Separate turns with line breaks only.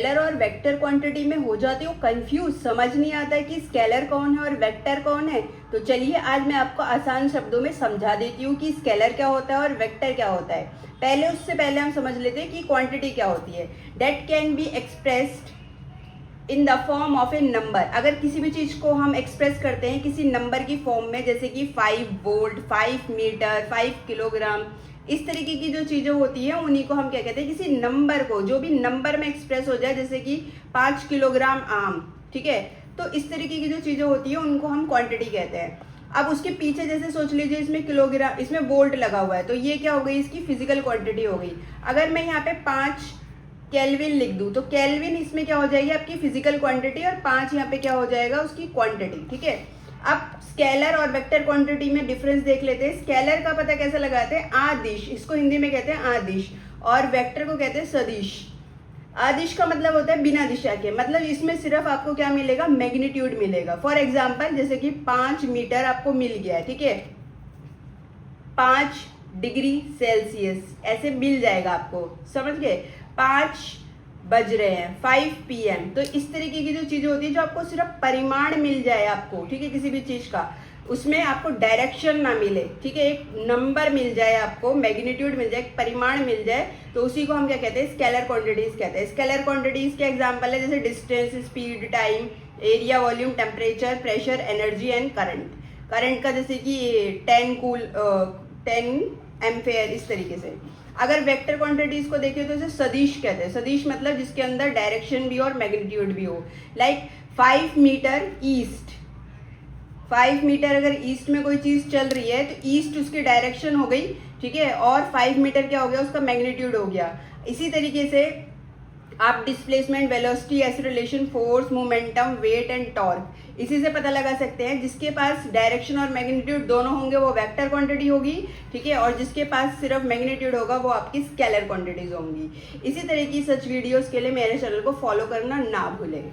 Scalar और vector quantity में हो जाते हो कंफ्यूज, समझ नहीं आता है कि स्केलर कौन है और वेक्टर कौन है। तो चलिए आज मैं आपको आसान शब्दों में समझा देती हूँ कि स्केलर क्या होता है और वेक्टर क्या होता है। उससे पहले हम समझ लेते हैं कि क्वांटिटी क्या होती है। That can be expressed in the form of A number. अगर किसी भी चीज़ को हम एक्सप्रेस करते हैं किसी नंबर की फॉर्म में, जैसे कि 5 वोल्ट, 5 मीटर, 5 किलोग्राम, इस तरीके की जो चीज़ें होती हैं उन्हीं को हम क्या कहते हैं, किसी नंबर को जो भी नंबर में एक्सप्रेस हो जाए, जैसे कि 5 किलोग्राम आम, ठीक है। तो इस तरीके की जो चीज़ें होती हैं उनको हम क्वांटिटी कहते हैं। अब उसके पीछे जैसे सोच लीजिए इसमें किलोग्राम, इसमें वोल्ट लगा हुआ है, तो ये क्या हो गई, इसकी फिजिकल क्वांटिटी हो गई। अगर मैं यहाँ पे 5 केल्विन लिख दूँ तो केल्विन इसमें क्या हो जाएगी, आपकी फिजिकल क्वांटिटी, और 5 यहाँ पे क्या हो जाएगा, उसकी क्वांटिटी, ठीक है। अब स्केलर और वेक्टर क्वांटिटी में डिफरेंस देख लेते हैं। स्केलर का पता कैसे लगाते हैं, आदिश, इसको हिंदी में कहते हैं आदिश, और वेक्टर को कहते हैं सदिश। आदिश का मतलब होता है बिना दिशा के, मतलब इसमें सिर्फ आपको क्या मिलेगा, मैग्नीट्यूड मिलेगा। फॉर एग्जाम्पल जैसे कि 5 मीटर आपको मिल गया है, ठीक है, 5 डिग्री सेल्सियस ऐसे मिल जाएगा आपको, समझ गए। 5 बज रहे हैं, 5 PM। तो इस तरीके की जो चीजें होती है, जो आपको सिर्फ परिमाण मिल जाए आपको, ठीक है, किसी भी चीज का, उसमें आपको डायरेक्शन ना मिले, ठीक है, एक नंबर मिल जाए आपको, मैग्नीट्यूड मिल जाए, एक परिमाण मिल जाए, तो उसी को हम क्या कहते हैं, स्केलर क्वांटिटीज कहते हैं। स्केलर क्वांटिटीज के एग्जांपल है जैसे distance, speed, time, area, volume, temperature, pressure, energy and current. Current का जैसे कि 10 एम्पेयर, इस तरीके से। अगर वेक्टर क्वांटिटीज को देखें तो इसे सदिश कहते हैं। सदिश मतलब जिसके अंदर डायरेक्शन भी हो और मैग्नीट्यूड भी हो। लाइक 5 मीटर ईस्ट, 5 मीटर अगर ईस्ट में कोई चीज चल रही है तो ईस्ट उसकी डायरेक्शन हो गई, ठीक है, और 5 मीटर क्या हो गया, उसका मैग्नीट्यूड हो गया। इसी तरीके से आप displacement, velocity, acceleration, force, momentum, weight and torque इसी से पता लगा सकते हैं। जिसके पास डायरेक्शन और मैग्नीट्यूड दोनों होंगे वो वेक्टर क्वांटिटी होगी, ठीक है, और जिसके पास सिर्फ मैग्नीट्यूड होगा वो आपकी स्केलर क्वांटिटीज होंगी। इसी तरह की सच वीडियोस के लिए मेरे चैनल को फॉलो करना ना भूलें।